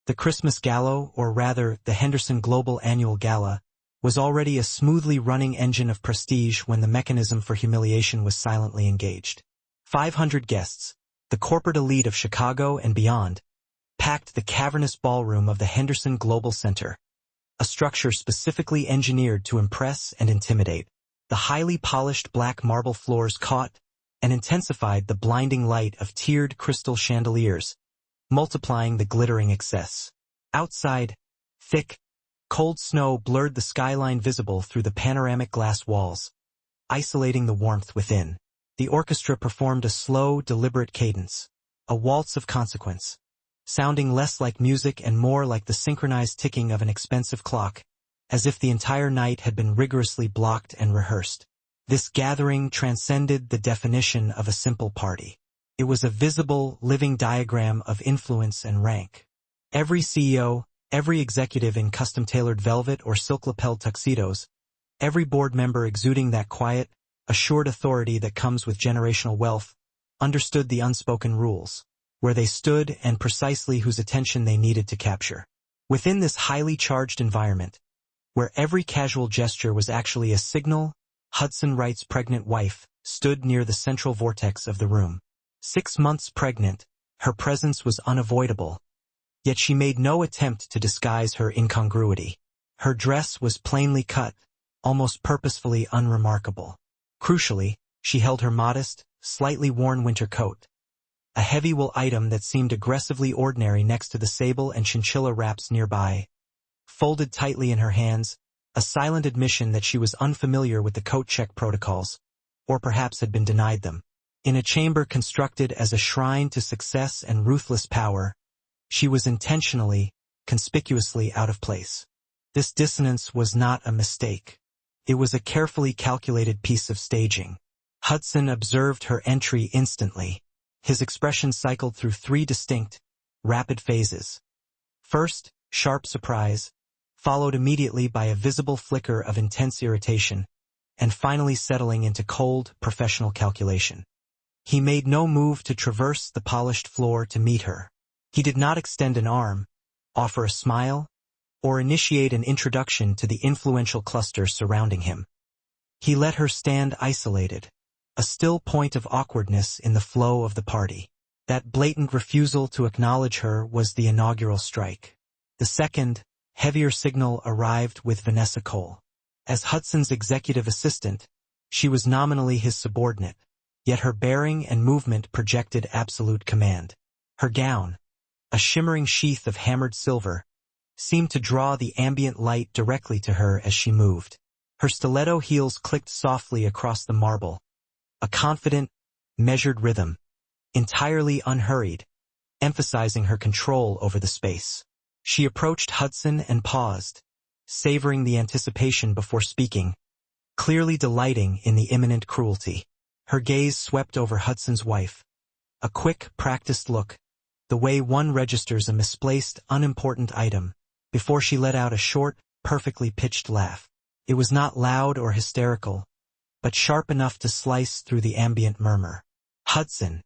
The Christmas Gala, or rather, the Henderson Global Annual Gala, was already a smoothly running engine of prestige when the mechanism for humiliation was silently engaged. 500 guests, the corporate elite of Chicago and beyond, packed the cavernous ballroom of the Henderson Global Center, a structure specifically engineered to impress and intimidate. The highly polished black marble floors caught and intensified the blinding light of tiered crystal chandeliers, multiplying the glittering excess. Outside, thick, cold snow blurred the skyline visible through the panoramic glass walls, isolating the warmth within. The orchestra performed a slow, deliberate cadence, a waltz of consequence, sounding less like music and more like the synchronized ticking of an expensive clock, as if the entire night had been rigorously blocked and rehearsed. This gathering transcended the definition of a simple party. It was a visible, living diagram of influence and rank. Every CEO, every executive in custom-tailored velvet or silk-lapelled tuxedos, every board member exuding that quiet, assured authority that comes with generational wealth, understood the unspoken rules, where they stood and precisely whose attention they needed to capture. Within this highly charged environment, where every casual gesture was actually a signal, Hudson Wright's pregnant wife stood near the central vortex of the room. 6 months pregnant, her presence was unavoidable, yet she made no attempt to disguise her incongruity. Her dress was plainly cut, almost purposefully unremarkable. Crucially, she held her modest, slightly worn winter coat, a heavy wool item that seemed aggressively ordinary next to the sable and chinchilla wraps nearby, folded tightly in her hands, a silent admission that she was unfamiliar with the coat check protocols, or perhaps had been denied them. In a chamber constructed as a shrine to success and ruthless power, she was intentionally, conspicuously out of place. This dissonance was not a mistake. It was a carefully calculated piece of staging. Hudson observed her entry instantly. His expression cycled through 3 distinct, rapid phases. First, sharp surprise, followed immediately by a visible flicker of intense irritation, and finally settling into cold, professional calculation. He made no move to traverse the polished floor to meet her. He did not extend an arm, offer a smile, or initiate an introduction to the influential cluster surrounding him. He let her stand isolated, a still point of awkwardness in the flow of the party. That blatant refusal to acknowledge her was the inaugural strike. The second, heavier signal arrived with Vanessa Cole. As Hudson's executive assistant, she was nominally his subordinate, yet her bearing and movement projected absolute command. Her gown, a shimmering sheath of hammered silver, seemed to draw the ambient light directly to her as she moved. Her stiletto heels clicked softly across the marble, a confident, measured rhythm, entirely unhurried, emphasizing her control over the space. She approached Hudson and paused, savoring the anticipation before speaking, clearly delighting in the imminent cruelty. Her gaze swept over Hudson's wife, a quick, practiced look, the way one registers a misplaced, unimportant item, before she let out a short, perfectly pitched laugh. It was not loud or hysterical, but sharp enough to slice through the ambient murmur. "Hudson,"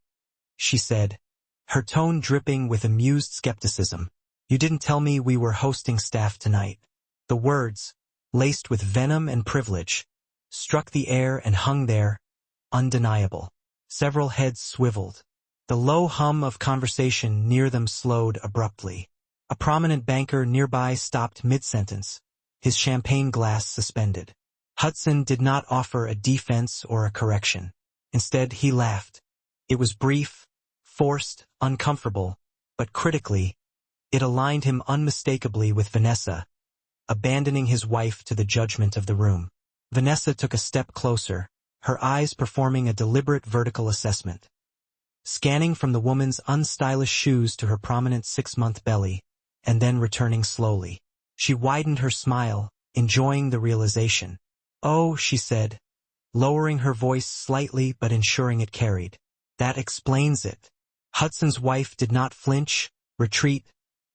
she said, her tone dripping with amused skepticism, "you didn't tell me we were hosting staff tonight." The words, laced with venom and privilege, struck the air and hung there, undeniable. Several heads swiveled. The low hum of conversation near them slowed abruptly. A prominent banker nearby stopped mid-sentence, his champagne glass suspended. Hudson did not offer a defense or a correction. Instead, he laughed. It was brief, forced, uncomfortable, but critically, it aligned him unmistakably with Vanessa, abandoning his wife to the judgment of the room. Vanessa took a step closer, her eyes performing a deliberate vertical assessment. Scanning from the woman's unstylish shoes to her prominent 6-month belly, and then returning slowly. She widened her smile, enjoying the realization. "Oh," she said, lowering her voice slightly but ensuring it carried. "That explains it." Hudson's wife did not flinch, retreat,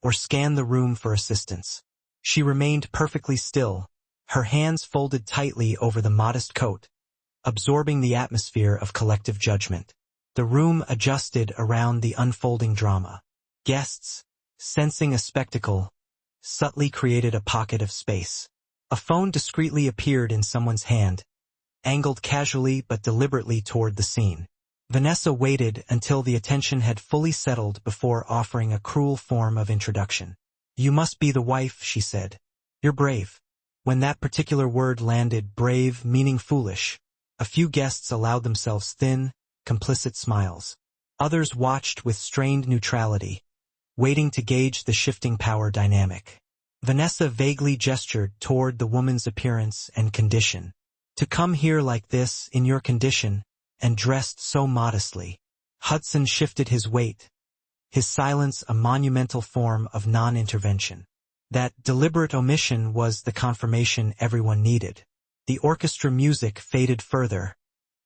or scan the room for assistance. She remained perfectly still, her hands folded tightly over the modest coat, absorbing the atmosphere of collective judgment. The room adjusted around the unfolding drama. Guests, sensing a spectacle, subtly created a pocket of space. A phone discreetly appeared in someone's hand, angled casually but deliberately toward the scene. Vanessa waited until the attention had fully settled before offering a cruel form of introduction. "You must be the wife," she said. "You're brave." When that particular word landed, brave meaning foolish, a few guests allowed themselves thin, complicit smiles. Others watched with strained neutrality, waiting to gauge the shifting power dynamic. Vanessa vaguely gestured toward the woman's appearance and condition. "To come here like this, in your condition, and dressed so modestly." Hudson shifted his weight, his silence a monumental form of non-intervention. That deliberate omission was the confirmation everyone needed. The orchestra music faded further,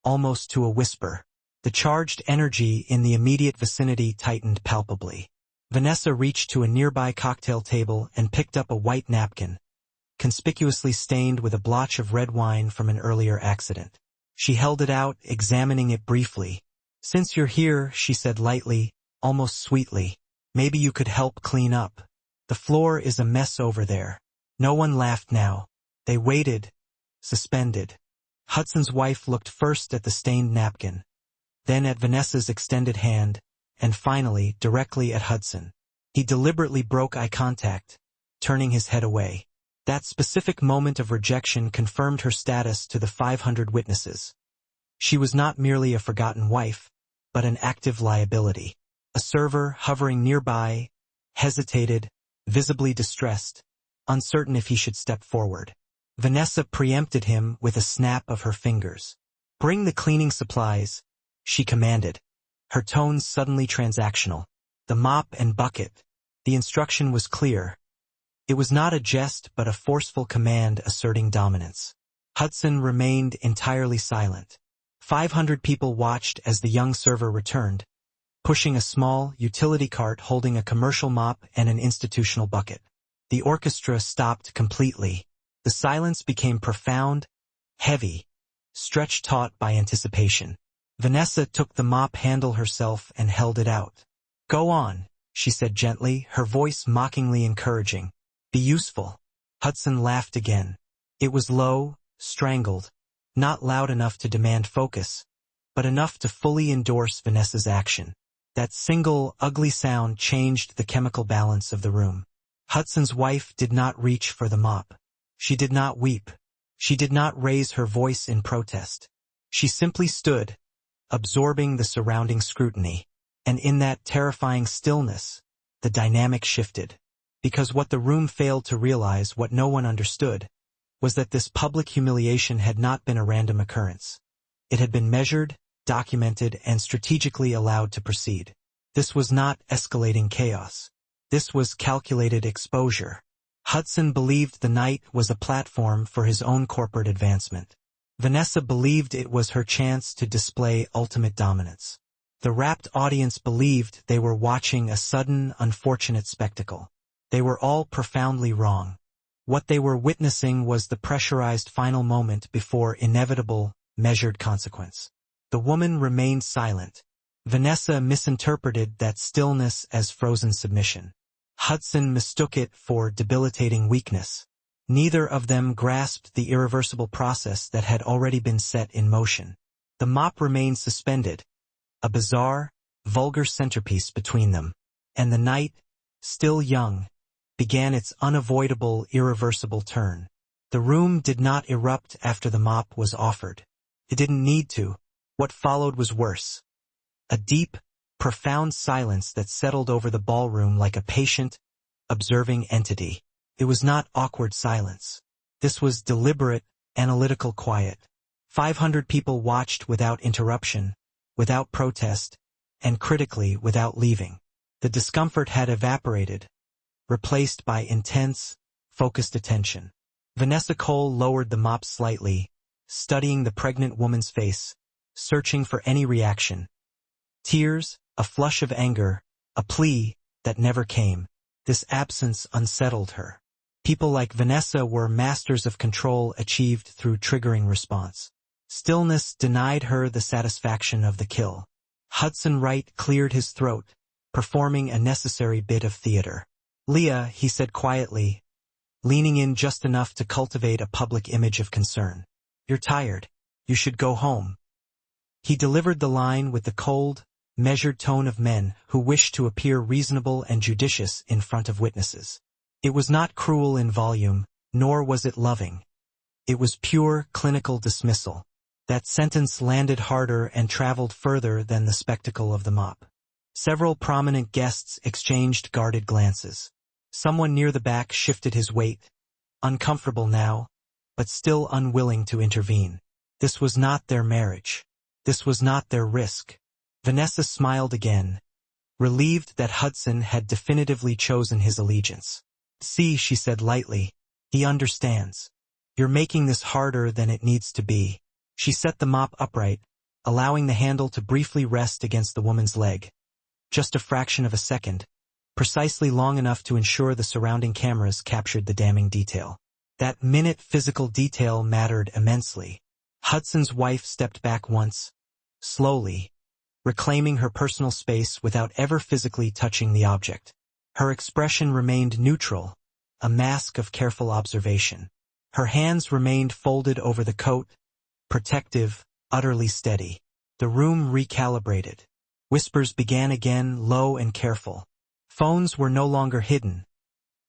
almost to a whisper. The charged energy in the immediate vicinity tightened palpably. Vanessa reached to a nearby cocktail table and picked up a white napkin, conspicuously stained with a blotch of red wine from an earlier accident. She held it out, examining it briefly. "Since you're here," she said lightly, almost sweetly, "maybe you could help clean up. The floor is a mess over there." No one laughed now. They waited, suspended. Hudson's wife looked first at the stained napkin, then at Vanessa's extended hand, and finally directly at Hudson. He deliberately broke eye contact, turning his head away. That specific moment of rejection confirmed her status to the 500 witnesses. She was not merely a forgotten wife, but an active liability. A server, hovering nearby, hesitated, visibly distressed, uncertain if he should step forward. Vanessa preempted him with a snap of her fingers. "Bring the cleaning supplies," she commanded, her tone suddenly transactional. "The mop and bucket." The instruction was clear. It was not a jest but a forceful command asserting dominance. Hudson remained entirely silent. 500 people watched as the young server returned, pushing a small utility cart holding a commercial mop and an institutional bucket. The orchestra stopped completely. The silence became profound, heavy, stretched taut by anticipation. Vanessa took the mop handle herself and held it out. "Go on," she said gently, her voice mockingly encouraging. "Be useful." Hudson laughed again. It was low, strangled, not loud enough to demand focus, but enough to fully endorse Vanessa's action. That single, ugly sound changed the chemical balance of the room. Hudson's wife did not reach for the mop. She did not weep. She did not raise her voice in protest. She simply stood, absorbing the surrounding scrutiny. And in that terrifying stillness, the dynamic shifted. Because what the room failed to realize, what no one understood, was that this public humiliation had not been a random occurrence. It had been measured, documented, and strategically allowed to proceed. This was not escalating chaos. This was calculated exposure. Hudson believed the night was a platform for his own corporate advancement. Vanessa believed it was her chance to display ultimate dominance. The rapt audience believed they were watching a sudden, unfortunate spectacle. They were all profoundly wrong. What they were witnessing was the pressurized final moment before inevitable, measured consequence. The woman remained silent. Vanessa misinterpreted that stillness as frozen submission. Hudson mistook it for debilitating weakness. Neither of them grasped the irreversible process that had already been set in motion. The mop remained suspended, a bizarre, vulgar centerpiece between them, and the night, still young, began its unavoidable, irreversible turn. The room did not erupt after the mop was offered. It didn't need to. What followed was worse. A deep, profound silence that settled over the ballroom like a patient, observing entity. It was not awkward silence. This was deliberate, analytical quiet. 500 people watched without interruption, without protest, and critically without leaving. The discomfort had evaporated, replaced by intense, focused attention. Vanessa Cole lowered the mop slightly, studying the pregnant woman's face, searching for any reaction. Tears, a flush of anger, a plea that never came. This absence unsettled her. People like Vanessa were masters of control achieved through triggering response. Stillness denied her the satisfaction of the kill. Hudson Wright cleared his throat, performing a necessary bit of theater. "Leah," he said quietly, leaning in just enough to cultivate a public image of concern. "You're tired. You should go home." He delivered the line with the cold, measured tone of men who wish to appear reasonable and judicious in front of witnesses. It was not cruel in volume, nor was it loving. It was pure, clinical dismissal. That sentence landed harder and traveled further than the spectacle of the mop. Several prominent guests exchanged guarded glances. Someone near the back shifted his weight, uncomfortable now, but still unwilling to intervene. This was not their marriage. This was not their risk. Vanessa smiled again, relieved that Hudson had definitively chosen his allegiance. "See," she said lightly, "he understands. You're making this harder than it needs to be." She set the mop upright, allowing the handle to briefly rest against the woman's leg. Just a fraction of a second, precisely long enough to ensure the surrounding cameras captured the damning detail. That minute physical detail mattered immensely. Hudson's wife stepped back once, slowly, reclaiming her personal space without ever physically touching the object. Her expression remained neutral, a mask of careful observation. Her hands remained folded over the coat, protective, utterly steady. The room recalibrated. Whispers began again, low and careful. Phones were no longer hidden.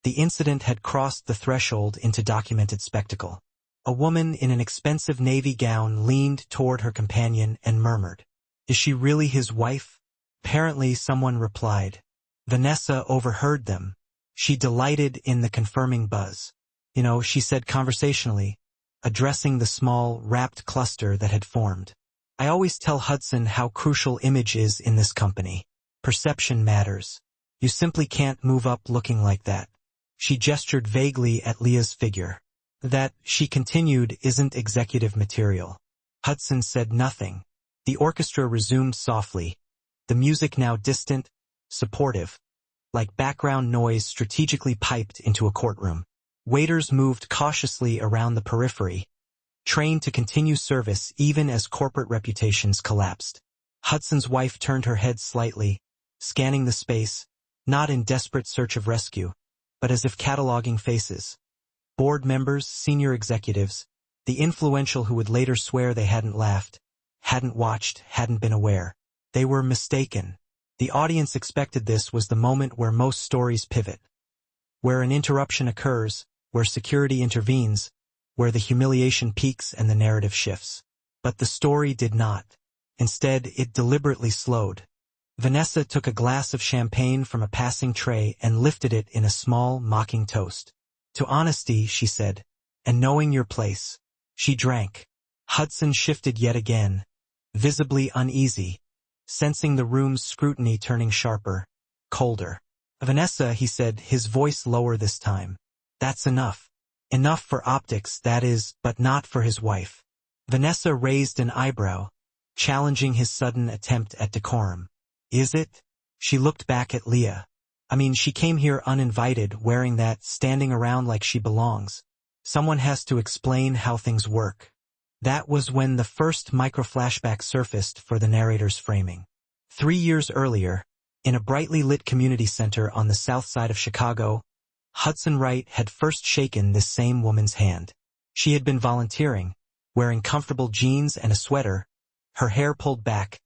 The incident had crossed the threshold into documented spectacle. A woman in an expensive navy gown leaned toward her companion and murmured, "Is she really his wife?" Apparently someone replied. Vanessa overheard them. She delighted in the confirming buzz. "You know," she said conversationally, addressing the small, wrapped cluster that had formed. "I always tell Hudson how crucial image is in this company. Perception matters. You simply can't move up looking like that." She gestured vaguely at Leah's figure. "That," she continued, "isn't executive material." Hudson said nothing. The orchestra resumed softly, the music now distant, supportive, like background noise strategically piped into a courtroom. Waiters moved cautiously around the periphery, trained to continue service even as corporate reputations collapsed. Hudson's wife turned her head slightly, scanning the space, not in desperate search of rescue, but as if cataloging faces. Board members, senior executives, the influential who would later swear they hadn't laughed, hadn't watched, hadn't been aware. They were mistaken. The audience expected this was the moment where most stories pivot, where an interruption occurs, where security intervenes, where the humiliation peaks and the narrative shifts. But the story did not. Instead, it deliberately slowed. Vanessa took a glass of champagne from a passing tray and lifted it in a small, mocking toast. "To honesty," she said, "and knowing your place." She drank. Hudson shifted yet again, visibly uneasy, sensing the room's scrutiny turning sharper, colder. "Vanessa," he said, his voice lower this time. "That's enough. Enough for optics, that is, but not for his wife." Vanessa raised an eyebrow, challenging his sudden attempt at decorum. "Is it?" She looked back at Leah. "I mean, she came here uninvited, wearing that, standing around like she belongs. Someone has to explain how things work." That was when the first microflashback surfaced for the narrator's framing. 3 years earlier, in a brightly lit community center on the south side of Chicago, Hudson Wright had first shaken this same woman's hand. She had been volunteering, wearing comfortable jeans and a sweater, her hair pulled back,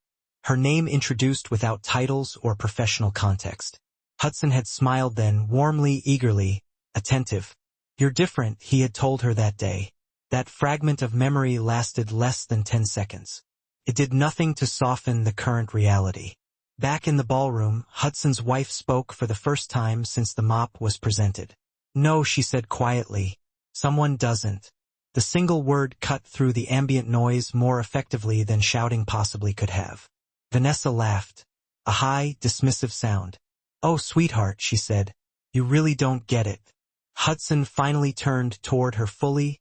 her name introduced without titles or professional context. Hudson had smiled then, warmly, eagerly, attentive. "You're different," he had told her that day. That fragment of memory lasted less than 10 seconds. It did nothing to soften the current reality. Back in the ballroom, Hudson's wife spoke for the first time since the mop was presented. "No," she said quietly. "Someone doesn't." The single word cut through the ambient noise more effectively than shouting possibly could have. Vanessa laughed, a high, dismissive sound. "Oh, sweetheart," she said, "you really don't get it." Hudson finally turned toward her fully,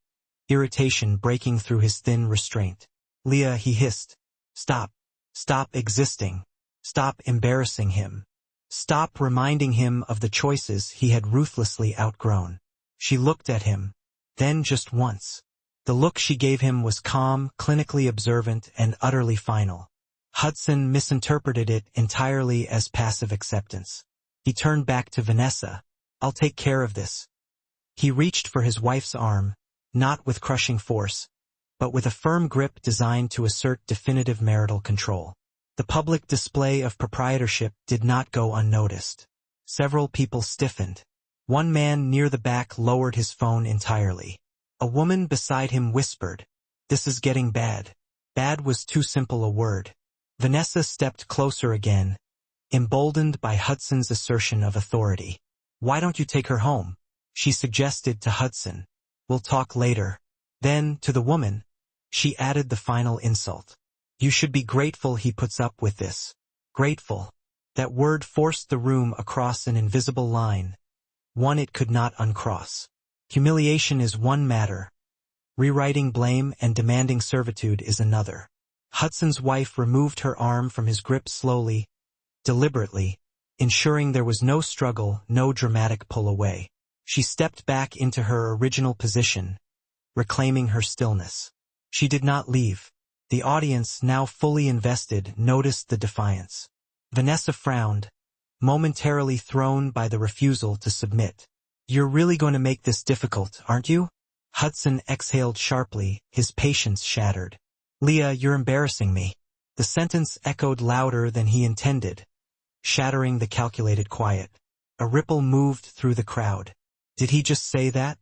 irritation breaking through his thin restraint. "Leah," he hissed. "Stop. Stop existing. Stop embarrassing him. Stop reminding him of the choices he had ruthlessly outgrown." She looked at him, then just once. The look she gave him was calm, clinically observant, and utterly final. Hudson misinterpreted it entirely as passive acceptance. He turned back to Vanessa. "I'll take care of this." He reached for his wife's arm, not with crushing force, but with a firm grip designed to assert definitive marital control. The public display of proprietorship did not go unnoticed. Several people stiffened. One man near the back lowered his phone entirely. A woman beside him whispered, "This is getting bad." Bad was too simple a word. Vanessa stepped closer again, emboldened by Hudson's assertion of authority. "Why don't you take her home?" she suggested to Hudson. "We'll talk later." Then, to the woman, she added the final insult. "You should be grateful he puts up with this." Grateful. That word forced the room across an invisible line, one it could not uncross. Humiliation is one matter. Rewriting blame and demanding servitude is another. Hudson's wife removed her arm from his grip slowly, deliberately, ensuring there was no struggle, no dramatic pull away. She stepped back into her original position, reclaiming her stillness. She did not leave. The audience, now fully invested, noticed the defiance. Vanessa frowned, momentarily thrown by the refusal to submit. "You're really going to make this difficult, aren't you?" Hudson exhaled sharply, his patience shattered. "Leah, you're embarrassing me." The sentence echoed louder than he intended, shattering the calculated quiet. A ripple moved through the crowd. "Did he just say that?"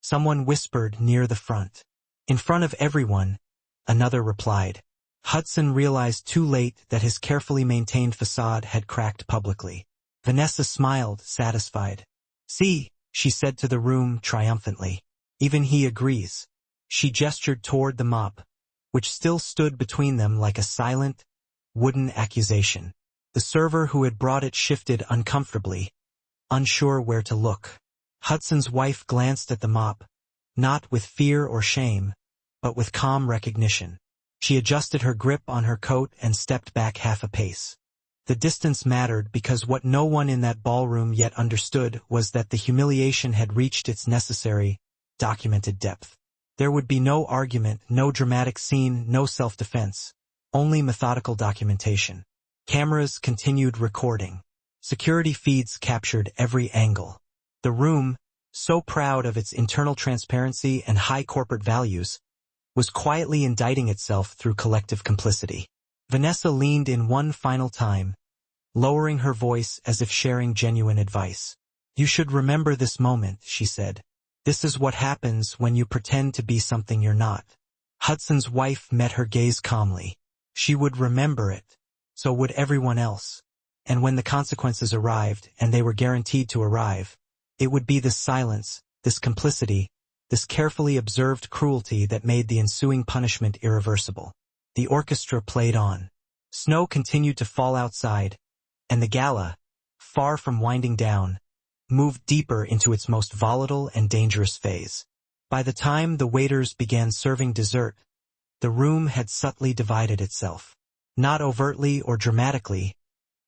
Someone whispered near the front. "In front of everyone," another replied. Hudson realized too late that his carefully maintained facade had cracked publicly. Vanessa smiled, satisfied. "See," she said to the room triumphantly. "Even he agrees." She gestured toward the mop, which still stood between them like a silent, wooden accusation. The server who had brought it shifted uncomfortably, unsure where to look. Hudson's wife glanced at the mop, not with fear or shame, but with calm recognition. She adjusted her grip on her coat and stepped back half a pace. The distance mattered because what no one in that ballroom yet understood was that the humiliation had reached its necessary, documented depth. There would be no argument, no dramatic scene, no self-defense, only methodical documentation. Cameras continued recording. Security feeds captured every angle. The room, so proud of its internal transparency and high corporate values, was quietly indicting itself through collective complicity. Vanessa leaned in one final time, lowering her voice as if sharing genuine advice. "You should remember this moment," she said. "This is what happens when you pretend to be something you're not." Hudson's wife met her gaze calmly. She would remember it. So would everyone else. And when the consequences arrived, and they were guaranteed to arrive, it would be this silence, this complicity, this carefully observed cruelty that made the ensuing punishment irreversible. The orchestra played on. Snow continued to fall outside, and the gala, far from winding down, moved deeper into its most volatile and dangerous phase. By the time the waiters began serving dessert, the room had subtly divided itself. Not overtly or dramatically,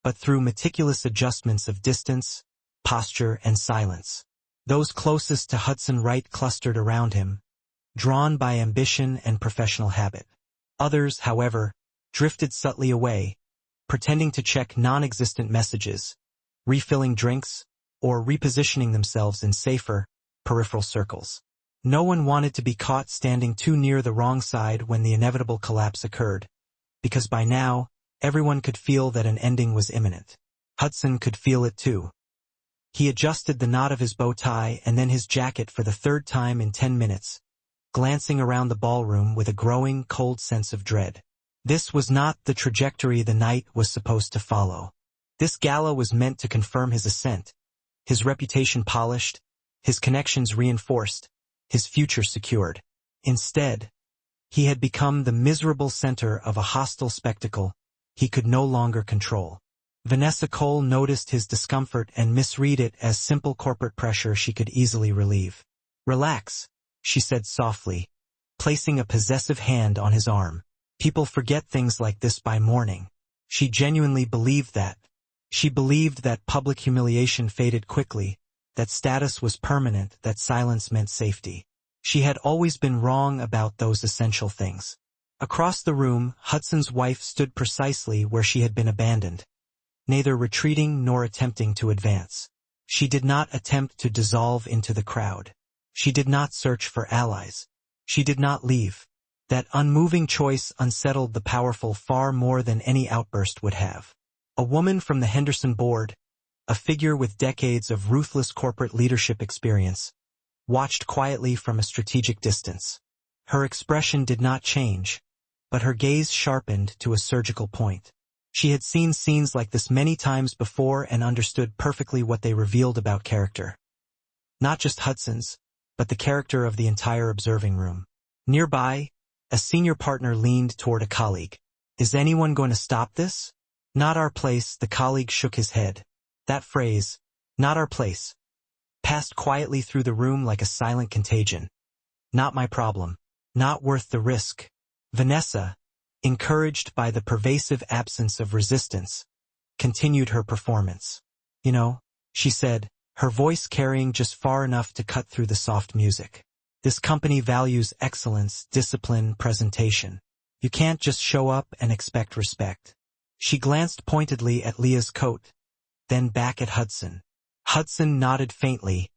but through meticulous adjustments of distance, posture, and silence. Those closest to Hudson Wright clustered around him, drawn by ambition and professional habit. Others, however, drifted subtly away, pretending to check non-existent messages, refilling drinks, or repositioning themselves in safer, peripheral circles. No one wanted to be caught standing too near the wrong side when the inevitable collapse occurred, because by now, everyone could feel that an ending was imminent. Hudson could feel it too. He adjusted the knot of his bow tie and then his jacket for the third time in 10 minutes, glancing around the ballroom with a growing, cold sense of dread. This was not the trajectory the night was supposed to follow. This gala was meant to confirm his ascent, his reputation polished, his connections reinforced, his future secured. Instead, he had become the miserable center of a hostile spectacle he could no longer control. Vanessa Cole noticed his discomfort and misread it as simple corporate pressure she could easily relieve. "Relax," she said softly, placing a possessive hand on his arm. "People forget things like this by morning." She genuinely believed that. She believed that public humiliation faded quickly, that status was permanent, that silence meant safety. She had always been wrong about those essential things. Across the room, Hudson's wife stood precisely where she had been abandoned, neither retreating nor attempting to advance. She did not attempt to dissolve into the crowd. She did not search for allies. She did not leave. That unmoving choice unsettled the powerful far more than any outburst would have. A woman from the Henderson board, a figure with decades of ruthless corporate leadership experience, watched quietly from a strategic distance. Her expression did not change, but her gaze sharpened to a surgical point. She had seen scenes like this many times before and understood perfectly what they revealed about character. Not just Hudson's, but the character of the entire observing room. Nearby, a senior partner leaned toward a colleague. "Is anyone going to stop this?" "Not our place," the colleague shook his head. That phrase, "not our place," passed quietly through the room like a silent contagion. "Not my problem. Not worth the risk." Vanessa, encouraged by the pervasive absence of resistance, continued her performance. "You know," she said, her voice carrying just far enough to cut through the soft music. "This company values excellence, discipline, presentation. You can't just show up and expect respect." She glanced pointedly at Leah's coat, then back at Hudson. Hudson nodded faintly,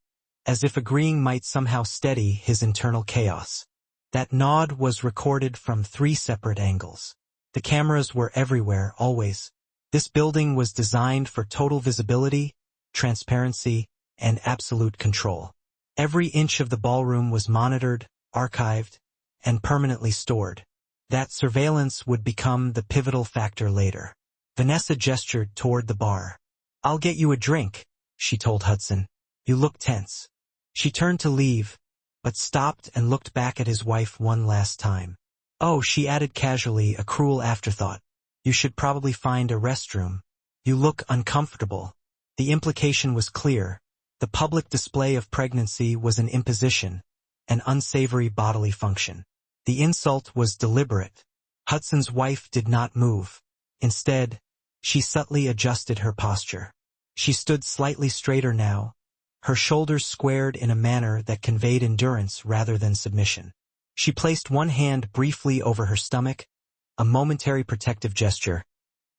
as if agreeing might somehow steady his internal chaos. That nod was recorded from 3 separate angles. The cameras were everywhere, always. This building was designed for total visibility, transparency, and absolute control. Every inch of the ballroom was monitored, archived, and permanently stored. That surveillance would become the pivotal factor later. Vanessa gestured toward the bar. "I'll get you a drink," she told Hudson. "You look tense." She turned to leave, but stopped and looked back at his wife one last time. "Oh," she added casually, a cruel afterthought. "You should probably find a restroom. You look uncomfortable." The implication was clear. The public display of pregnancy was an imposition, an unsavory bodily function. The insult was deliberate. Hudson's wife did not move. Instead, she subtly adjusted her posture. She stood slightly straighter now, her shoulders squared in a manner that conveyed endurance rather than submission. She placed one hand briefly over her stomach, a momentary protective gesture,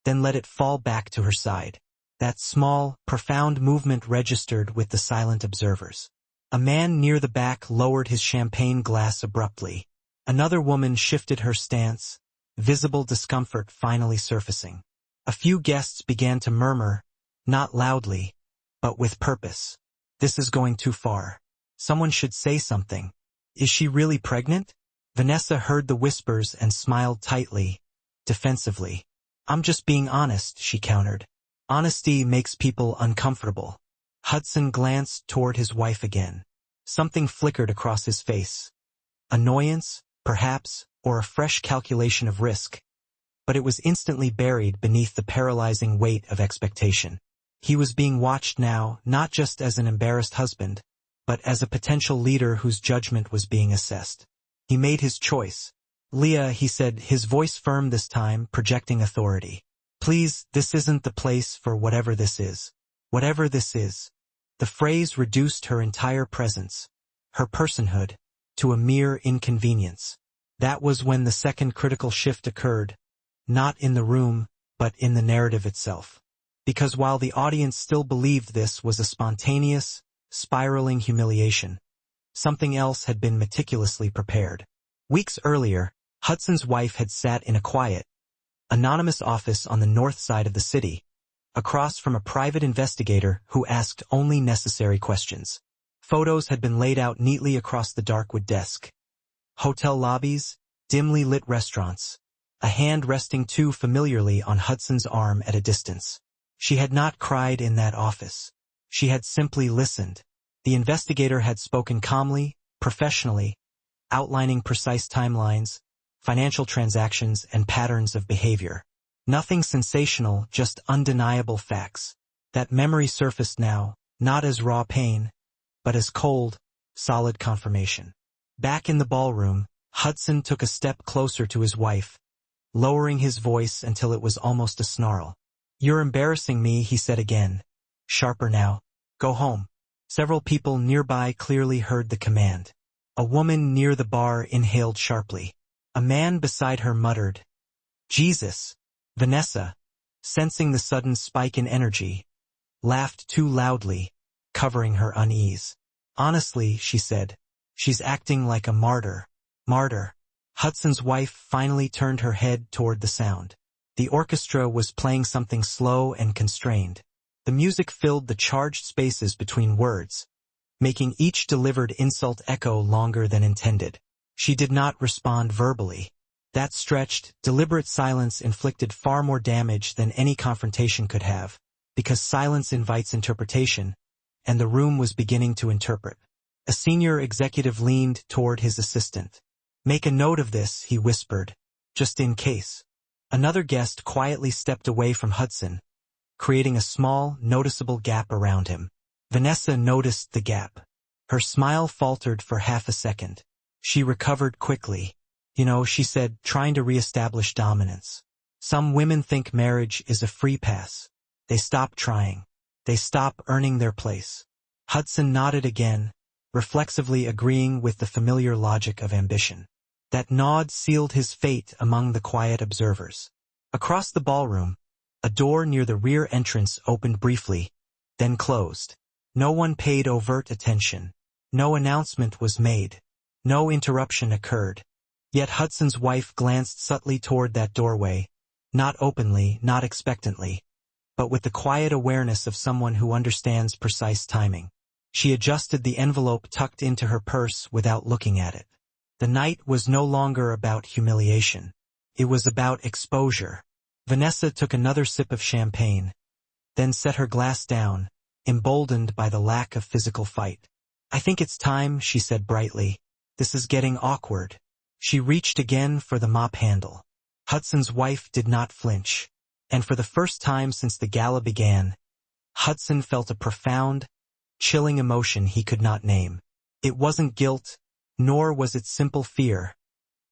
then let it fall back to her side. That small, profound movement registered with the silent observers. A man near the back lowered his champagne glass abruptly. Another woman shifted her stance, visible discomfort finally surfacing. A few guests began to murmur, not loudly, but with purpose. "This is going too far. Someone should say something. Is she really pregnant?" Vanessa heard the whispers and smiled tightly, defensively. "I'm just being honest," she countered. "Honesty makes people uncomfortable." Hudson glanced toward his wife again. Something flickered across his face. Annoyance, perhaps, or a fresh calculation of risk. But it was instantly buried beneath the paralyzing weight of expectation. He was being watched now, not just as an embarrassed husband, but as a potential leader whose judgment was being assessed. He made his choice. "Leah," he said, his voice firm this time, projecting authority. "Please, this isn't the place for whatever this is. Whatever this is." The phrase reduced her entire presence, her personhood, to a mere inconvenience. That was when the second critical shift occurred, not in the room, but in the narrative itself. Because while the audience still believed this was a spontaneous, spiraling humiliation, something else had been meticulously prepared. Weeks earlier, Hudson's wife had sat in a quiet, anonymous office on the north side of the city, across from a private investigator who asked only necessary questions. Photos had been laid out neatly across the dark wood desk. Hotel lobbies, dimly lit restaurants, a hand resting too familiarly on Hudson's arm at a distance. She had not cried in that office. She had simply listened. The investigator had spoken calmly, professionally, outlining precise timelines, financial transactions, and patterns of behavior. Nothing sensational, just undeniable facts. That memory surfaced now, not as raw pain, but as cold, solid confirmation. Back in the ballroom, Hudson took a step closer to his wife, lowering his voice until it was almost a snarl. "You're embarrassing me," he said again, sharper now. "Go home." Several people nearby clearly heard the command. A woman near the bar inhaled sharply. A man beside her muttered, "Jesus." Vanessa, sensing the sudden spike in energy, laughed too loudly, covering her unease. "Honestly," she said, "she's acting like a martyr." Martyr. Hudson's wife finally turned her head toward the sound. The orchestra was playing something slow and constrained. The music filled the charged spaces between words, making each delivered insult echo longer than intended. She did not respond verbally. That stretched, deliberate silence inflicted far more damage than any confrontation could have, because silence invites interpretation, and the room was beginning to interpret. A senior executive leaned toward his assistant. "Make a note of this," he whispered, "just in case." Another guest quietly stepped away from Hudson, creating a small, noticeable gap around him. Vanessa noticed the gap. Her smile faltered for half a second. She recovered quickly. "You know," she said, trying to reestablish dominance. "Some women think marriage is a free pass. They stop trying. They stop earning their place." Hudson nodded again, reflexively agreeing with the familiar logic of ambition. That nod sealed his fate among the quiet observers. Across the ballroom, a door near the rear entrance opened briefly, then closed. No one paid overt attention. No announcement was made. No interruption occurred. Yet Hudson's wife glanced subtly toward that doorway, not openly, not expectantly, but with the quiet awareness of someone who understands precise timing. She adjusted the envelope tucked into her purse without looking at it. The night was no longer about humiliation. It was about exposure. Vanessa took another sip of champagne, then set her glass down, emboldened by the lack of physical fight. "I think it's time," she said brightly. "This is getting awkward." She reached again for the mop handle. Hudson's wife did not flinch, and for the first time since the gala began, Hudson felt a profound, chilling emotion he could not name. It wasn't guilt, nor was it simple fear.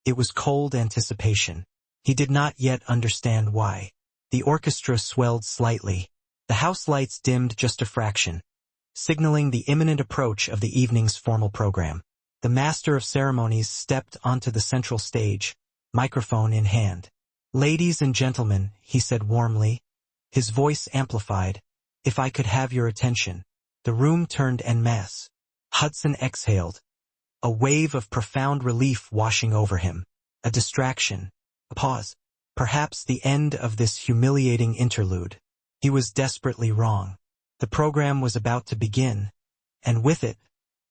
It was cold anticipation. He did not yet understand why. The orchestra swelled slightly. The house lights dimmed just a fraction, signaling the imminent approach of the evening's formal program. The master of ceremonies stepped onto the central stage, microphone in hand. "Ladies and gentlemen," he said warmly, his voice amplified, "if I could have your attention." The room turned en masse. Hudson exhaled, a wave of profound relief washing over him. A distraction. A pause. Perhaps the end of this humiliating interlude. He was desperately wrong. The program was about to begin, and with it,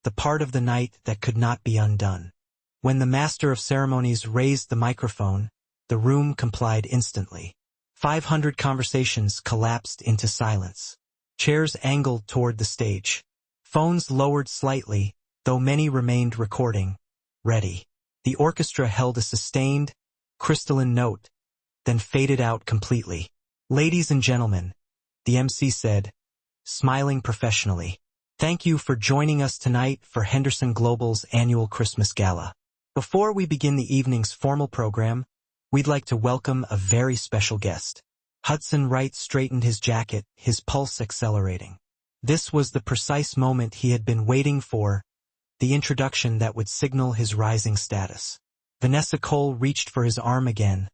the part of the night that could not be undone. When the master of ceremonies raised the microphone, the room complied instantly. 500 conversations collapsed into silence. Chairs angled toward the stage. Phones lowered slightly, though many remained recording, ready. The orchestra held a sustained, crystalline note, then faded out completely. "Ladies and gentlemen," the MC said, smiling professionally, "thank you for joining us tonight for Henderson Global's annual Christmas Gala. Before we begin the evening's formal program, we'd like to welcome a very special guest." Hudson Wright straightened his jacket, his pulse accelerating. This was the precise moment he had been waiting for, the introduction that would signal his rising status. Vanessa Cole reached for his arm again,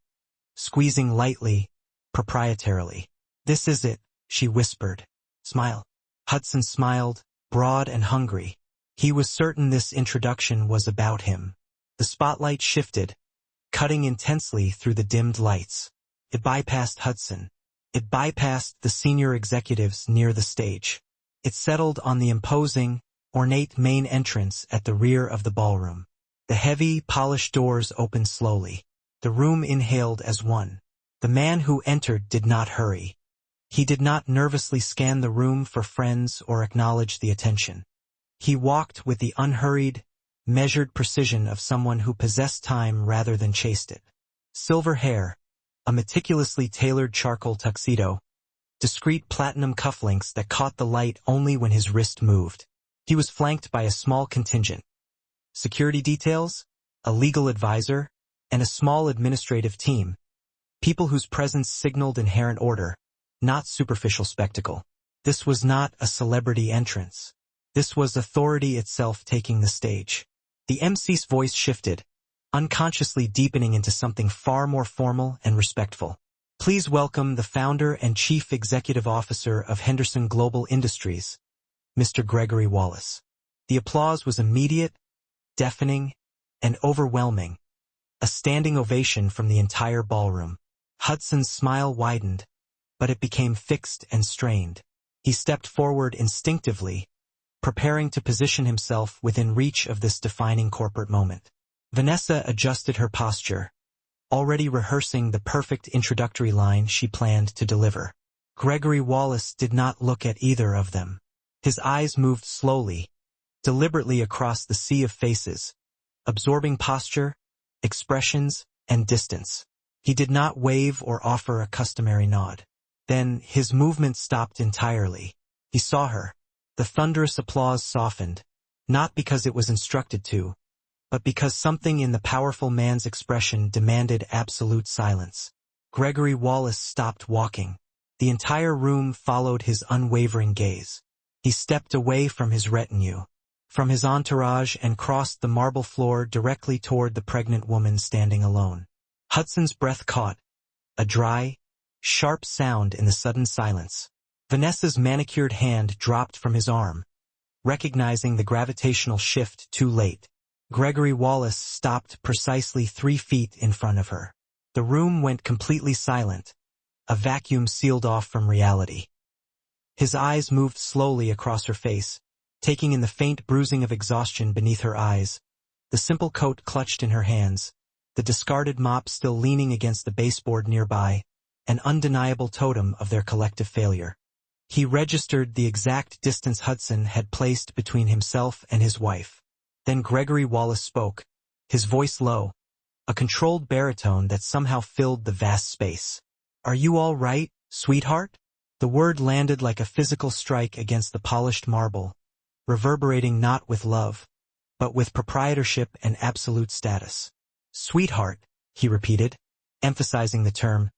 squeezing lightly, proprietarily. "This is it," she whispered. "Smile." Hudson smiled, broad and hungry. He was certain this introduction was about him. The spotlight shifted, cutting intensely through the dimmed lights. It bypassed Hudson. It bypassed the senior executives near the stage. It settled on the imposing, ornate main entrance at the rear of the ballroom. The heavy, polished doors opened slowly. The room inhaled as one. The man who entered did not hurry. He did not nervously scan the room for friends or acknowledge the attention. He walked with the unhurried, measured precision of someone who possessed time rather than chased it. Silver hair, a meticulously tailored charcoal tuxedo, discreet platinum cufflinks that caught the light only when his wrist moved. He was flanked by a small contingent. Security details, a legal advisor, and a small administrative team. People whose presence signaled inherent order, not superficial spectacle. This was not a celebrity entrance. This was authority itself taking the stage. The MC's voice shifted, unconsciously deepening into something far more formal and respectful. Please welcome the founder and chief executive officer of Henderson Global Industries, Mr. Gregory Wallace. The applause was immediate, deafening, and overwhelming, a standing ovation from the entire ballroom. Hudson's smile widened, but it became fixed and strained. He stepped forward instinctively, preparing to position himself within reach of this defining corporate moment. Vanessa adjusted her posture, already rehearsing the perfect introductory line she planned to deliver. Gregory Wallace did not look at either of them. His eyes moved slowly, deliberately across the sea of faces, absorbing posture, expressions, and distance. He did not wave or offer a customary nod. Then his movement stopped entirely. He saw her. The thunderous applause softened, not because it was instructed to, but because something in the powerful man's expression demanded absolute silence. Gregory Wallace stopped walking. The entire room followed his unwavering gaze. He stepped away from his retinue, from his entourage, and crossed the marble floor directly toward the pregnant woman standing alone. Hudson's breath caught, a dry, sharp sound in the sudden silence. Vanessa's manicured hand dropped from his arm, recognizing the gravitational shift too late. Gregory Wallace stopped precisely 3 feet in front of her. The room went completely silent, a vacuum sealed off from reality. His eyes moved slowly across her face, taking in the faint bruising of exhaustion beneath her eyes, the simple coat clutched in her hands, the discarded mop still leaning against the baseboard nearby, an undeniable totem of their collective failure. He registered the exact distance Hudson had placed between himself and his wife. Then Gregory Wallace spoke, his voice low, a controlled baritone that somehow filled the vast space. "Are you all right, sweetheart?" The word landed like a physical strike against the polished marble, reverberating not with love, but with proprietorship and absolute status. "Sweetheart," he repeated, emphasizing the term.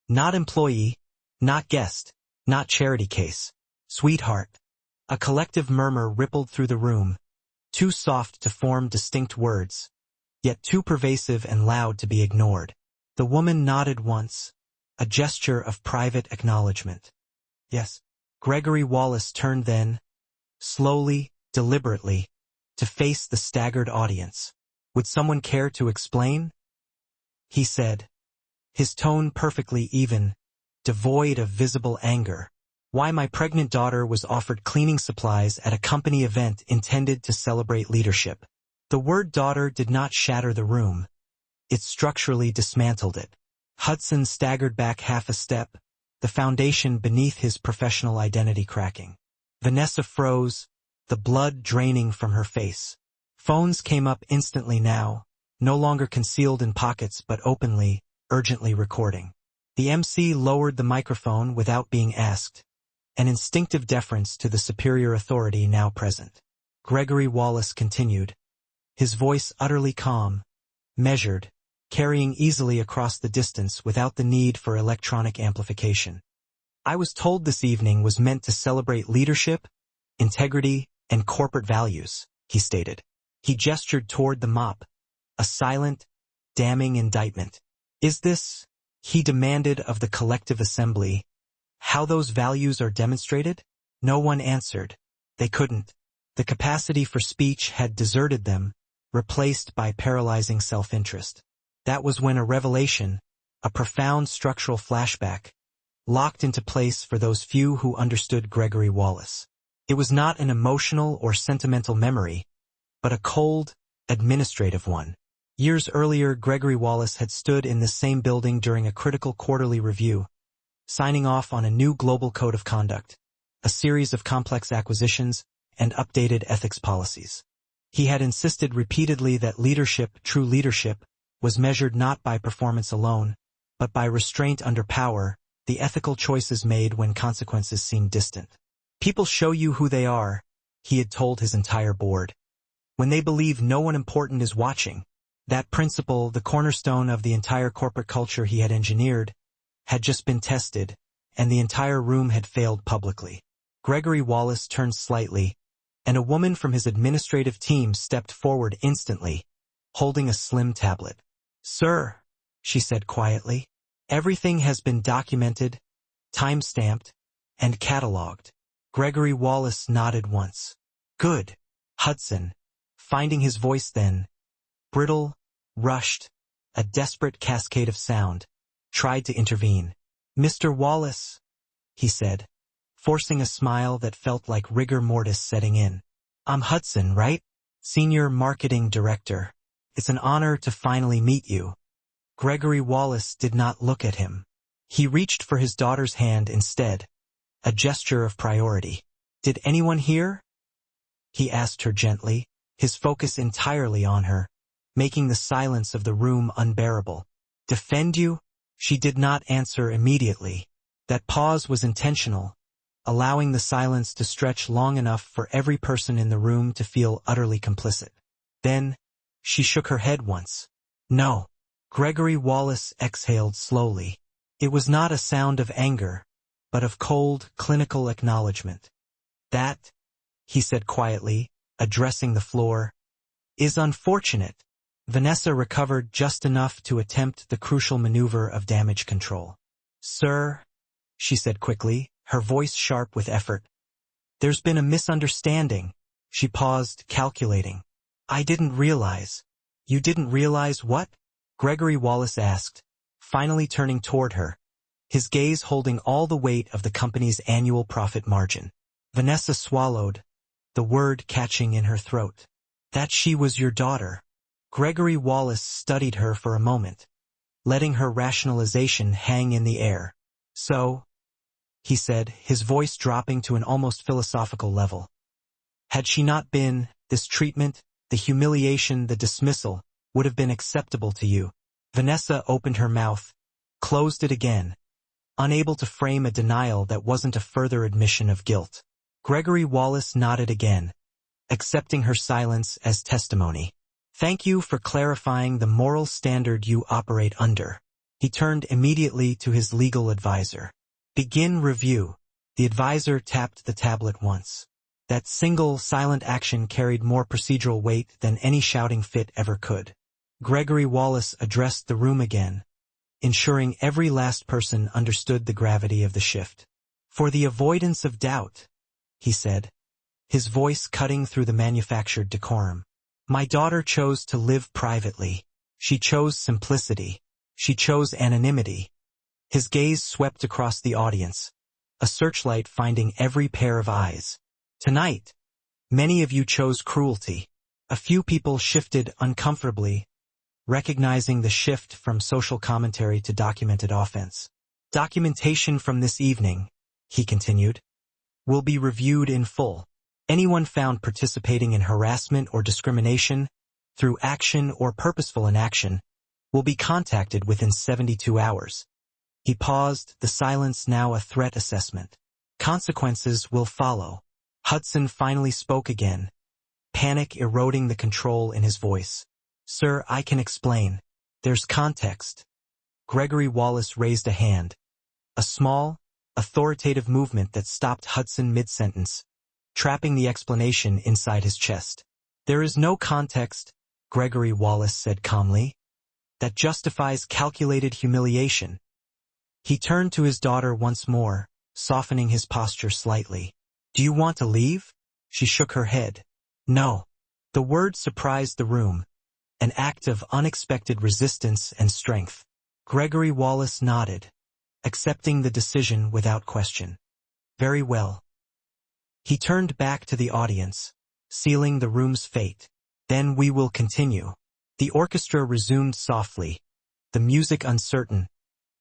"Not employee, not guest, not charity case. Sweetheart." A collective murmur rippled through the room, too soft to form distinct words, yet too pervasive and loud to be ignored. The woman nodded once, a gesture of private acknowledgement. Yes. Gregory Wallace turned then, slowly, deliberately, to face the staggered audience. "Would someone care to explain?" he said, his tone perfectly even, devoid of visible anger. "Why my pregnant daughter was offered cleaning supplies at a company event intended to celebrate leadership." The word daughter did not shatter the room. It structurally dismantled it. Hudson staggered back half a step, the foundation beneath his professional identity cracking. Vanessa froze, the blood draining from her face. Phones came up instantly now, no longer concealed in pockets but openly, urgently recording. The MC lowered the microphone without being asked, an instinctive deference to the superior authority now present. Gregory Wallace continued, his voice utterly calm, measured, carrying easily across the distance without the need for electronic amplification. "I was told this evening was meant to celebrate leadership, integrity, and corporate values," he stated. He gestured toward the mop, a silent, damning indictment. "Is this," he demanded of the collective assembly, "how those values are demonstrated?" No one answered. They couldn't. The capacity for speech had deserted them, replaced by paralyzing self-interest. That was when a revelation, a profound structural flashback, locked into place for those few who understood Gregory Wallace. It was not an emotional or sentimental memory, but a cold, administrative one. Years earlier, Gregory Wallace had stood in this same building during a critical quarterly review, signing off on a new global code of conduct, a series of complex acquisitions, and updated ethics policies. He had insisted repeatedly that leadership, true leadership, was measured not by performance alone, but by restraint under power, the ethical choices made when consequences seemed distant. "People show you who they are," he had told his entire board, "when they believe no one important is watching." That principle, the cornerstone of the entire corporate culture he had engineered, had just been tested, and the entire room had failed publicly. Gregory Wallace turned slightly, and a woman from his administrative team stepped forward instantly, holding a slim tablet. "Sir," she said quietly, "everything has been documented, time-stamped, and catalogued." Gregory Wallace nodded once. "Good." Hudson, finding his voice then, brittle, rushed, a desperate cascade of sound, tried to intervene. "Mr. Wallace," he said, forcing a smile that felt like rigor mortis setting in. "I'm Hudson, right? Senior Marketing Director. It's an honor to finally meet you." Gregory Wallace did not look at him. He reached for his daughter's hand instead, a gesture of priority. "Did anyone hear?" he asked her gently, his focus entirely on her, making the silence of the room unbearable. "Defend you?" She did not answer immediately. That pause was intentional, allowing the silence to stretch long enough for every person in the room to feel utterly complicit. Then, she shook her head once. "No." Gregory Wallace exhaled slowly. It was not a sound of anger, but of cold, clinical acknowledgement. "That," he said quietly, addressing the floor, "is unfortunate." Vanessa recovered just enough to attempt the crucial maneuver of damage control. "Sir," she said quickly, her voice sharp with effort. "There's been a misunderstanding." She paused, calculating. "I didn't realize." "You didn't realize what?" Gregory Wallace asked, finally turning toward her, his gaze holding all the weight of the company's annual profit margin. Vanessa swallowed, the word catching in her throat. "That she was your daughter." Gregory Wallace studied her for a moment, letting her rationalization hang in the air. "So," he said, his voice dropping to an almost philosophical level. "Had she not been, this treatment, the humiliation, the dismissal, would have been acceptable to you." Vanessa opened her mouth, closed it again, unable to frame a denial that wasn't a further admission of guilt. Gregory Wallace nodded again, accepting her silence as testimony. "Thank you for clarifying the moral standard you operate under." He turned immediately to his legal advisor. "Begin review." The advisor tapped the tablet once. That single, silent action carried more procedural weight than any shouting fit ever could. Gregory Wallace addressed the room again, ensuring every last person understood the gravity of the shift. "For the avoidance of doubt," he said, his voice cutting through the manufactured decorum. "My daughter chose to live privately. She chose simplicity. She chose anonymity." His gaze swept across the audience, a searchlight finding every pair of eyes. "Tonight, many of you chose cruelty." A few people shifted uncomfortably, recognizing the shift from social commentary to documented offense. "Documentation from this evening," he continued, "will be reviewed in full. Anyone found participating in harassment or discrimination, through action or purposeful inaction, will be contacted within 72 hours. He paused, the silence now a threat assessment. "Consequences will follow." Hudson finally spoke again, panic eroding the control in his voice. "Sir, I can explain. There's context." Gregory Wallace raised a hand, a small, authoritative movement that stopped Hudson mid-sentence, trapping the explanation inside his chest. "There is no context," Gregory Wallace said calmly, "that justifies calculated humiliation." He turned to his daughter once more, softening his posture slightly. "Do you want to leave?" She shook her head. "No." The word surprised the room, an act of unexpected resistance and strength. Gregory Wallace nodded, accepting the decision without question. "Very well." He turned back to the audience, sealing the room's fate. "Then we will continue." The orchestra resumed softly, the music uncertain,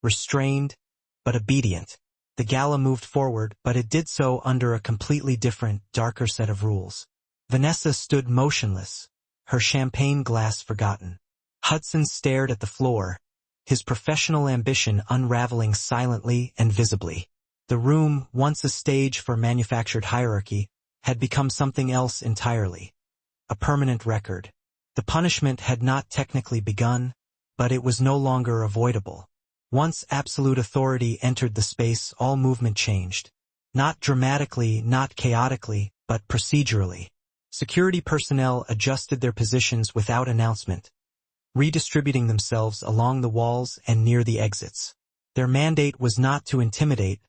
restrained, but obedient. The gala moved forward, but it did so under a completely different, darker set of rules. Vanessa stood motionless, her champagne glass forgotten. Hudson stared at the floor, his professional ambition unraveling silently and visibly. The room, once a stage for manufactured hierarchy, had become something else entirely. A permanent record. The punishment had not technically begun, but it was no longer avoidable. Once absolute authority entered the space, all movement changed. Not dramatically, not chaotically, but procedurally. Security personnel adjusted their positions without announcement, redistributing themselves along the walls and near the exits. Their mandate was not to intimidate,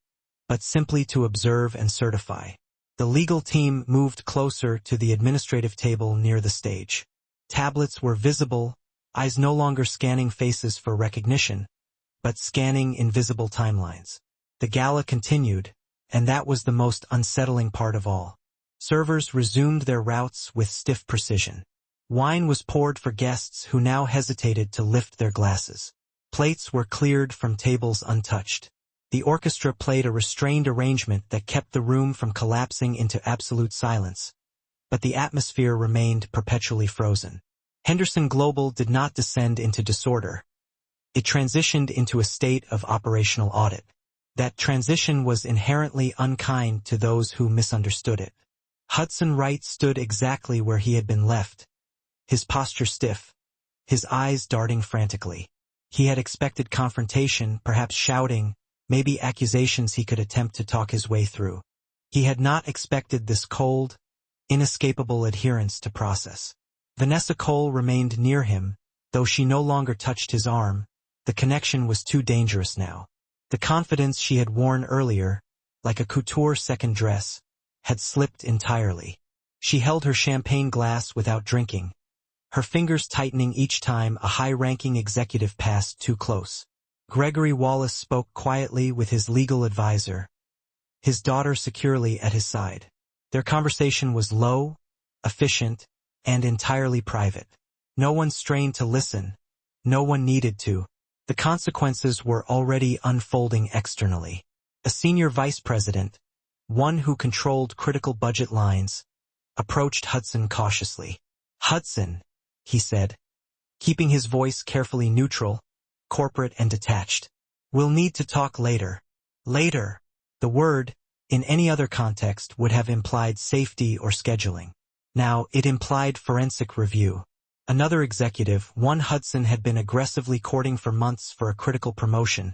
but simply to observe and certify. The legal team moved closer to the administrative table near the stage. Tablets were visible, eyes no longer scanning faces for recognition, but scanning invisible timelines. The gala continued, and that was the most unsettling part of all. Servers resumed their routes with stiff precision. Wine was poured for guests who now hesitated to lift their glasses. Plates were cleared from tables untouched. The orchestra played a restrained arrangement that kept the room from collapsing into absolute silence, but the atmosphere remained perpetually frozen. Henderson Global did not descend into disorder. It transitioned into a state of operational audit. That transition was inherently unkind to those who misunderstood it. Hudson Wright stood exactly where he had been left, his posture stiff, his eyes darting frantically. He had expected confrontation, perhaps shouting, maybe accusations he could attempt to talk his way through. He had not expected this cold, inescapable adherence to process. Vanessa Cole remained near him, though she no longer touched his arm. The connection was too dangerous now. The confidence she had worn earlier, like a couture second dress, had slipped entirely. She held her champagne glass without drinking, her fingers tightening each time a high-ranking executive passed too close. Gregory Wallace spoke quietly with his legal advisor, his daughter securely at his side. Their conversation was low, efficient, and entirely private. No one strained to listen. No one needed to. The consequences were already unfolding externally. A senior vice president, one who controlled critical budget lines, approached Hudson cautiously. "Hudson," he said, keeping his voice carefully neutral, corporate and detached. "We'll need to talk later." Later. The word, in any other context, would have implied safety or scheduling. Now, it implied forensic review. Another executive, one Hudson had been aggressively courting for months for a critical promotion,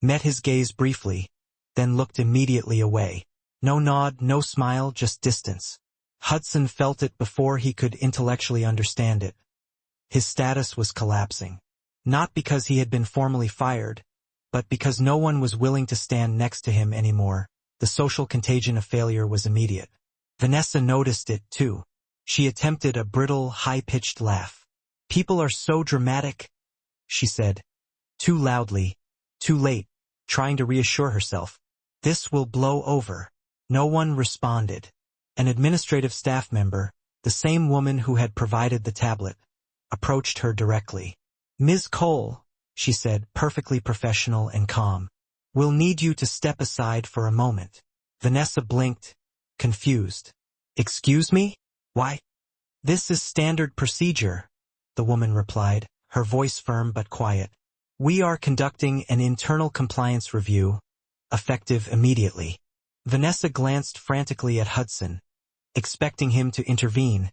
met his gaze briefly, then looked immediately away. No nod, no smile, just distance. Hudson felt it before he could intellectually understand it. His status was collapsing. Not because he had been formally fired, but because no one was willing to stand next to him anymore. The social contagion of failure was immediate. Vanessa noticed it, too. She attempted a brittle, high-pitched laugh. "People are so dramatic," she said. Too loudly, too late, trying to reassure herself. "This will blow over." No one responded. An administrative staff member, the same woman who had provided the tablet, approached her directly. "Ms. Cole," she said, perfectly professional and calm. "We'll need you to step aside for a moment." Vanessa blinked, confused. "Excuse me? Why?" "This is standard procedure," the woman replied, her voice firm but quiet. "We are conducting an internal compliance review, effective immediately." Vanessa glanced frantically at Hudson, expecting him to intervene,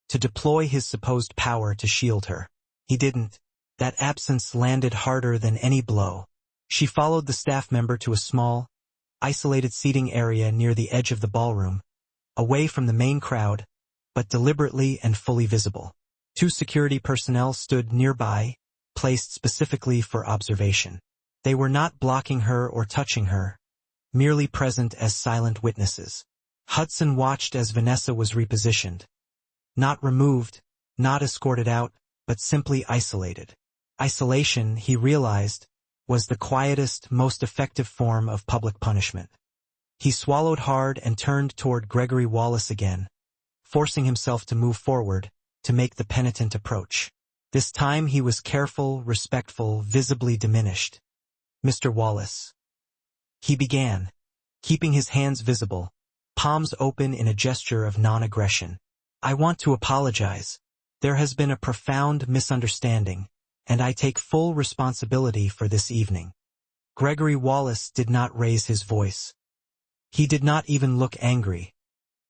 to deploy his supposed power to shield her. He didn't. That absence landed harder than any blow. She followed the staff member to a small, isolated seating area near the edge of the ballroom, away from the main crowd, but deliberately and fully visible. 2 security personnel stood nearby, placed specifically for observation. They were not blocking her or touching her, merely present as silent witnesses. Hudson watched as Vanessa was repositioned. Not removed, not escorted out, but simply isolated. Isolation, he realized, was the quietest, most effective form of public punishment. He swallowed hard and turned toward Gregory Wallace again, forcing himself to move forward, to make the penitent approach. This time he was careful, respectful, visibly diminished. "Mr. Wallace," he began, keeping his hands visible, palms open in a gesture of non-aggression. "I want to apologize. There has been a profound misunderstanding, and I take full responsibility for this evening." Gregory Wallace did not raise his voice. He did not even look angry.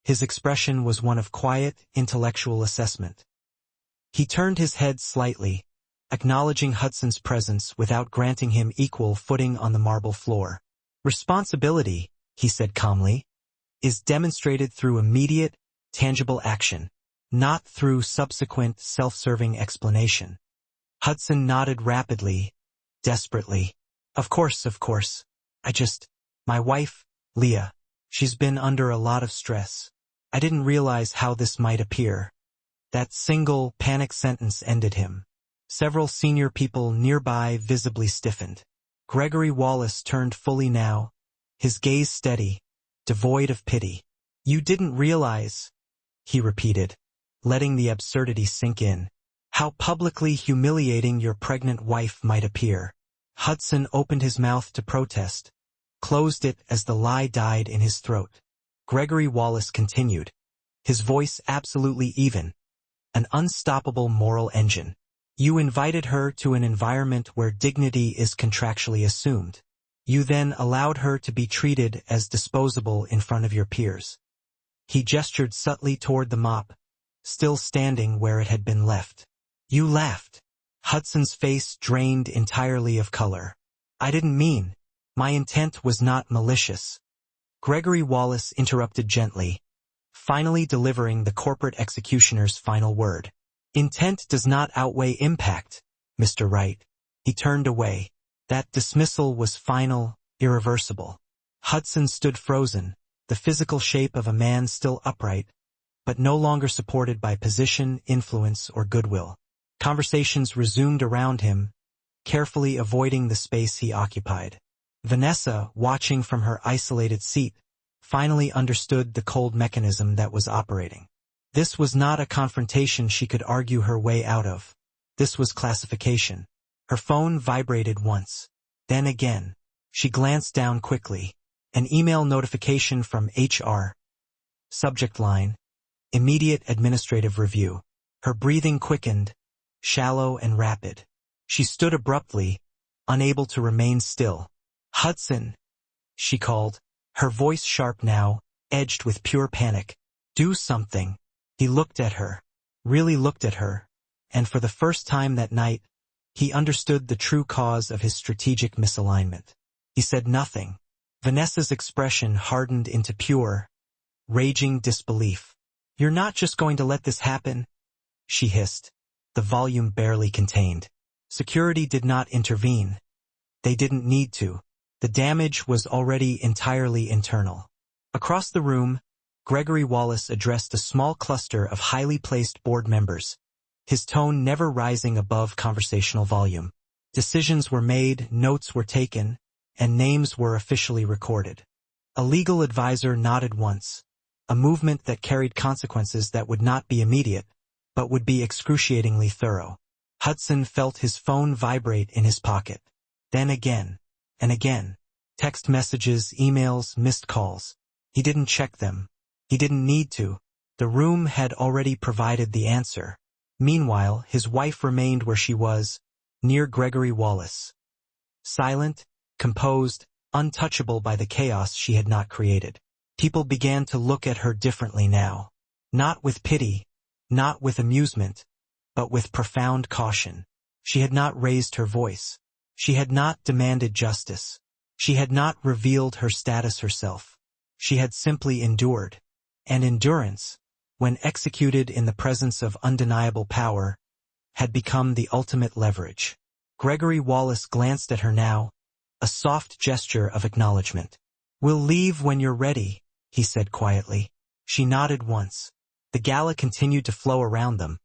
His expression was one of quiet, intellectual assessment. He turned his head slightly, acknowledging Hudson's presence without granting him equal footing on the marble floor. "Responsibility," he said calmly, "is demonstrated through immediate, tangible action, not through subsequent self-serving explanation." Hudson nodded rapidly, desperately. Of course. My wife, Leah. She's been under a lot of stress. I didn't realize how this might appear. That single, panicked sentence ended him. Several senior people nearby visibly stiffened. Gregory Wallace turned fully now, his gaze steady, devoid of pity. You didn't realize, he repeated, letting the absurdity sink in, how publicly humiliating your pregnant wife might appear. Hudson opened his mouth to protest, closed it as the lie died in his throat. Gregory Wallace continued, his voice absolutely even, an unstoppable moral engine. You invited her to an environment where dignity is contractually assumed. You then allowed her to be treated as disposable in front of your peers. He gestured subtly toward the mop, still standing where it had been left. You laughed. Hudson's face drained entirely of color. I didn't mean. My intent was not malicious. Gregory Wallace interrupted gently, finally delivering the corporate executioner's final word. Intent does not outweigh impact, Mr. Wright. He turned away. That dismissal was final, irreversible. Hudson stood frozen, the physical shape of a man still upright, but no longer supported by position, influence, or goodwill. Conversations resumed around him, carefully avoiding the space he occupied. Vanessa, watching from her isolated seat, finally understood the cold mechanism that was operating. This was not a confrontation she could argue her way out of. This was classification. Her phone vibrated once, then again. She glanced down quickly. An email notification from HR. Subject line, immediate administrative review. Her breathing quickened, shallow and rapid. She stood abruptly, unable to remain still. Hudson, she called, her voice sharp now, edged with pure panic. Do something. He looked at her, really looked at her, and for the first time that night, he understood the true cause of his strategic misalignment. He said nothing. Vanessa's expression hardened into pure, raging disbelief. You're not just going to let this happen? She hissed, the volume barely contained. Security did not intervene. They didn't need to. The damage was already entirely internal. Across the room, Gregory Wallace addressed a small cluster of highly placed board members, his tone never rising above conversational volume. Decisions were made, notes were taken, and names were officially recorded. A legal advisor nodded once, a movement that carried consequences that would not be immediate, but would be excruciatingly thorough. Hudson felt his phone vibrate in his pocket. Then again, and again. Text messages, emails, missed calls. He didn't check them. He didn't need to. The room had already provided the answer. Meanwhile, his wife remained where she was, near Gregory Wallace. Silent, composed, untouchable by the chaos she had not created. People began to look at her differently now. Not with pity, not with amusement, but with profound caution. She had not raised her voice. She had not demanded justice. She had not revealed her status herself. She had simply endured. And endurance, when executed in the presence of undeniable power, had become the ultimate leverage. Gregory Wallace glanced at her now, a soft gesture of acknowledgement. We'll leave when you're ready, he said quietly. She nodded once. The gala continued to flow around them,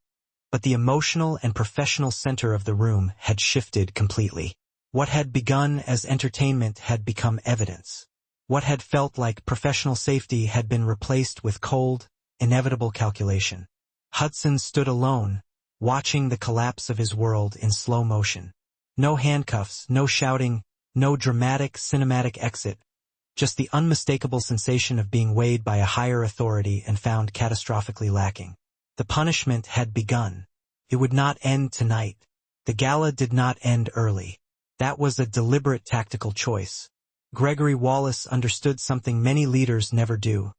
but the emotional and professional center of the room had shifted completely. What had begun as entertainment had become evidence. What had felt like professional safety had been replaced with cold, inevitable calculation. Hudson stood alone, watching the collapse of his world in slow motion. No handcuffs, no shouting, no dramatic cinematic exit, just the unmistakable sensation of being weighed by a higher authority and found catastrophically lacking. The punishment had begun. It would not end tonight. The gala did not end early. That was a deliberate tactical choice. Gregory Wallace understood something many leaders never do.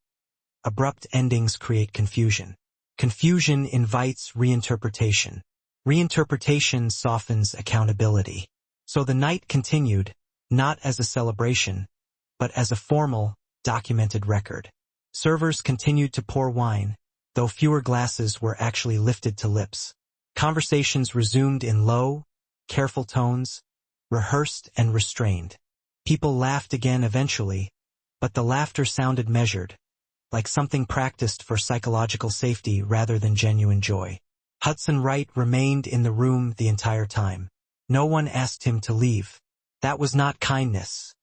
Abrupt endings create confusion. Confusion invites reinterpretation. Reinterpretation softens accountability. So the night continued, not as a celebration, but as a formal, documented record. Servers continued to pour wine, though fewer glasses were actually lifted to lips. Conversations resumed in low, careful tones, rehearsed and restrained. People laughed again eventually, but the laughter sounded measured, like something practiced for psychological safety rather than genuine joy. Hudson Wright remained in the room the entire time. No one asked him to leave. That was not kindness.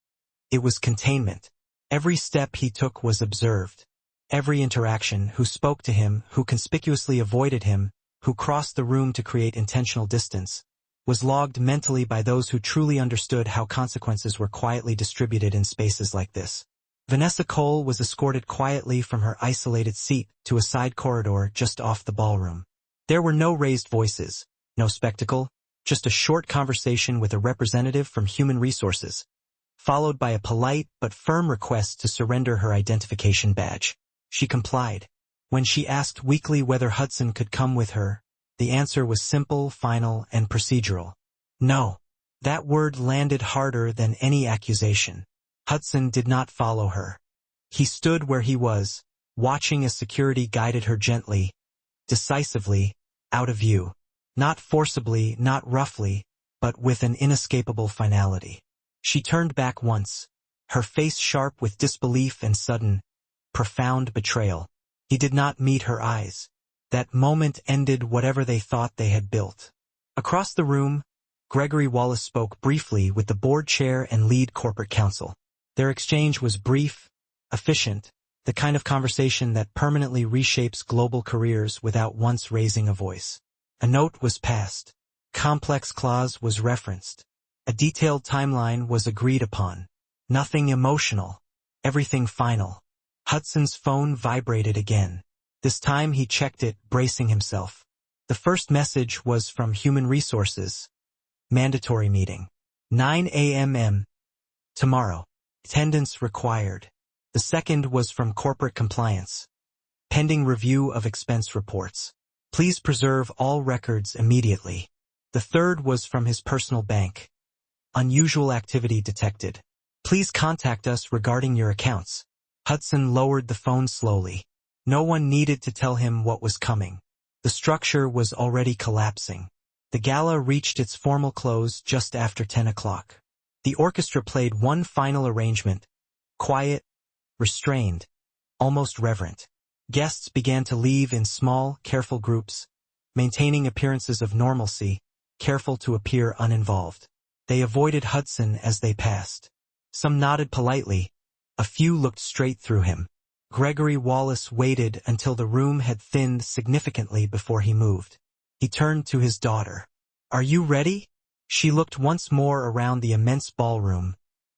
It was containment. Every step he took was observed. Every interaction, who spoke to him, who conspicuously avoided him, who crossed the room to create intentional distance, was logged mentally by those who truly understood how consequences were quietly distributed in spaces like this. Vanessa Cole was escorted quietly from her isolated seat to a side corridor just off the ballroom. There were no raised voices, no spectacle, just a short conversation with a representative from Human Resources, followed by a polite but firm request to surrender her identification badge. She complied. When she asked weakly whether Hudson could come with her, the answer was simple, final, and procedural. No. That word landed harder than any accusation. Hudson did not follow her. He stood where he was, watching as security guided her gently, decisively, out of view. Not forcibly, not roughly, but with an inescapable finality. She turned back once, her face sharp with disbelief and sudden, profound betrayal. He did not meet her eyes. That moment ended whatever they thought they had built. Across the room, Gregory Wallace spoke briefly with the board chair and lead corporate counsel. Their exchange was brief, efficient, the kind of conversation that permanently reshapes global careers without once raising a voice. A note was passed. Complex clause was referenced. A detailed timeline was agreed upon. Nothing emotional. Everything final. Hudson's phone vibrated again. This time he checked it, bracing himself. The first message was from Human Resources. Mandatory meeting. 9 a.m. Tomorrow. Attendance required. The second was from Corporate Compliance. Pending review of expense reports. Please preserve all records immediately. The third was from his personal bank. Unusual activity detected. Please contact us regarding your accounts. Hudson lowered the phone slowly. No one needed to tell him what was coming. The structure was already collapsing. The gala reached its formal close just after 10 o'clock. The orchestra played one final arrangement, quiet, restrained, almost reverent. Guests began to leave in small, careful groups, maintaining appearances of normalcy, careful to appear uninvolved. They avoided Hudson as they passed. Some nodded politely. A few looked straight through him. Gregory Wallace waited until the room had thinned significantly before he moved. He turned to his daughter. "Are you ready?" She looked once more around the immense ballroom,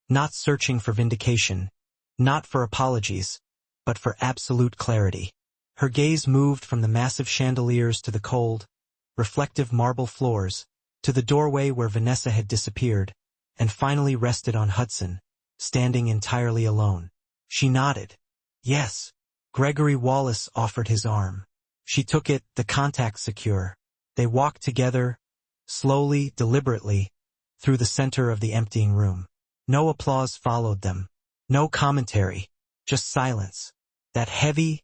not searching for vindication, not for apologies, but for absolute clarity. Her gaze moved from the massive chandeliers to the cold, reflective marble floors, to the doorway where Vanessa had disappeared, and finally rested on Hudson, standing entirely alone. She nodded. Yes. Gregory Wallace offered his arm. She took it, the contact secure. They walked together, slowly, deliberately, through the center of the emptying room. No applause followed them. No commentary. Just silence. That heavy,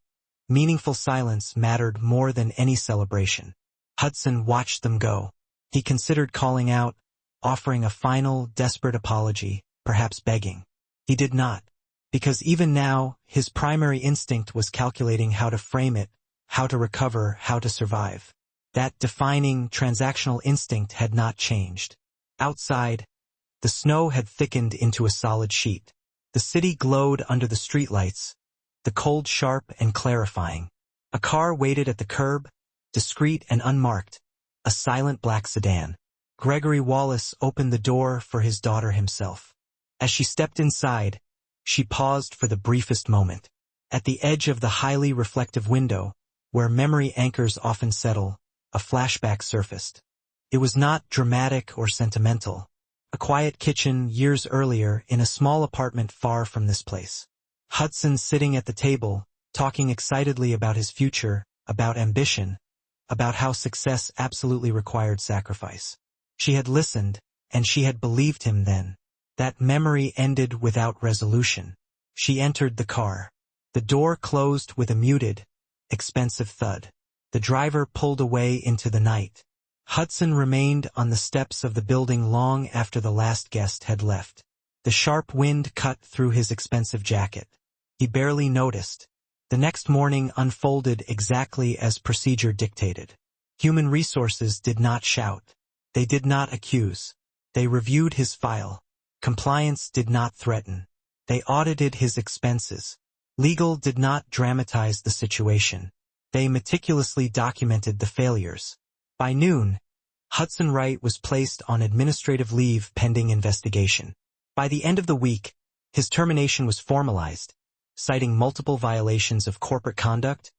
meaningful silence mattered more than any celebration. Hudson watched them go. He considered calling out, offering a final, desperate apology, perhaps begging. He did not, because even now, his primary instinct was calculating how to frame it, how to recover, how to survive. That defining, transactional instinct had not changed. Outside, the snow had thickened into a solid sheet. The city glowed under the streetlights, the cold sharp and clarifying. A car waited at the curb, discreet and unmarked, a silent black sedan. Gregory Wallace opened the door for his daughter himself. As she stepped inside, she paused for the briefest moment. At the edge of the highly reflective window, where memory anchors often settle, a flashback surfaced. It was not dramatic or sentimental. A quiet kitchen years earlier in a small apartment far from this place. Hudson sitting at the table, talking excitedly about his future, about ambition, about how success absolutely required sacrifice. She had listened, and she had believed him then. That memory ended without resolution. She entered the car. The door closed with a muted, expensive thud. The driver pulled away into the night. Hudson remained on the steps of the building long after the last guest had left. The sharp wind cut through his expensive jacket. He barely noticed. The next morning unfolded exactly as procedure dictated. Human resources did not shout. They did not accuse. They reviewed his file. Compliance did not threaten. They audited his expenses. Legal did not dramatize the situation. They meticulously documented the failures. By noon, Hudson Wright was placed on administrative leave pending investigation. By the end of the week, his termination was formalized, citing multiple violations of corporate conduct,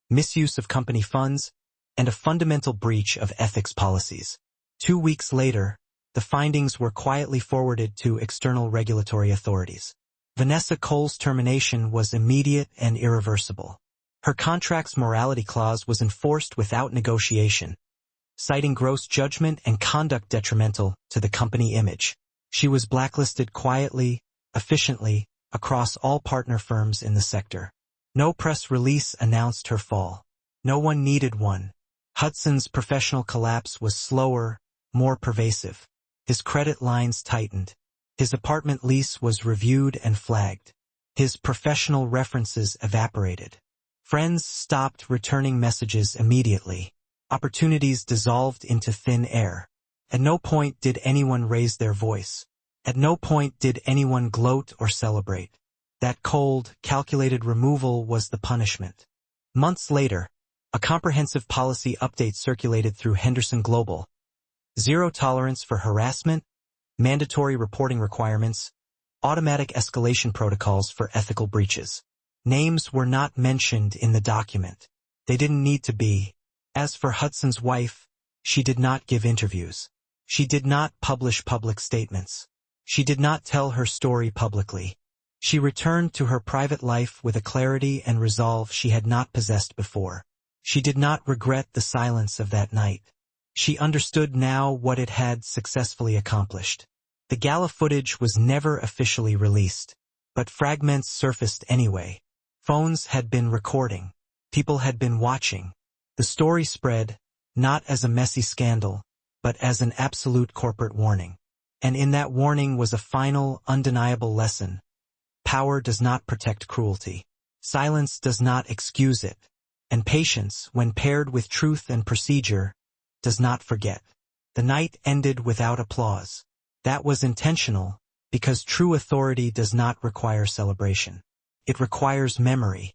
misuse of company funds, and a fundamental breach of ethics policies. 2 weeks later, the findings were quietly forwarded to external regulatory authorities. Vanessa Cole's termination was immediate and irreversible. Her contract's morality clause was enforced without negotiation, citing gross judgment and conduct detrimental to the company image. She was blacklisted quietly, efficiently, across all partner firms in the sector. No press release announced her fall. No one needed one. Hudson's professional collapse was slower, more pervasive. His credit lines tightened. His apartment lease was reviewed and flagged. His professional references evaporated. Friends stopped returning messages immediately. Opportunities dissolved into thin air. At no point did anyone raise their voice. At no point did anyone gloat or celebrate. That cold, calculated removal was the punishment. Months later, a comprehensive policy update circulated through Henderson Global. Zero tolerance for harassment, mandatory reporting requirements, automatic escalation protocols for ethical breaches. Names were not mentioned in the document. They didn't need to be. As for Hudson's wife, she did not give interviews. She did not publish public statements. She did not tell her story publicly. She returned to her private life with a clarity and resolve she had not possessed before. She did not regret the silence of that night. She understood now what it had successfully accomplished. The gala footage was never officially released, but fragments surfaced anyway. Phones had been recording. People had been watching. The story spread, not as a messy scandal, but as an absolute corporate warning. And in that warning was a final, undeniable lesson. Power does not protect cruelty. Silence does not excuse it. And patience, when paired with truth and procedure, does not forget. The night ended without applause. That was intentional, because true authority does not require celebration. It requires memory.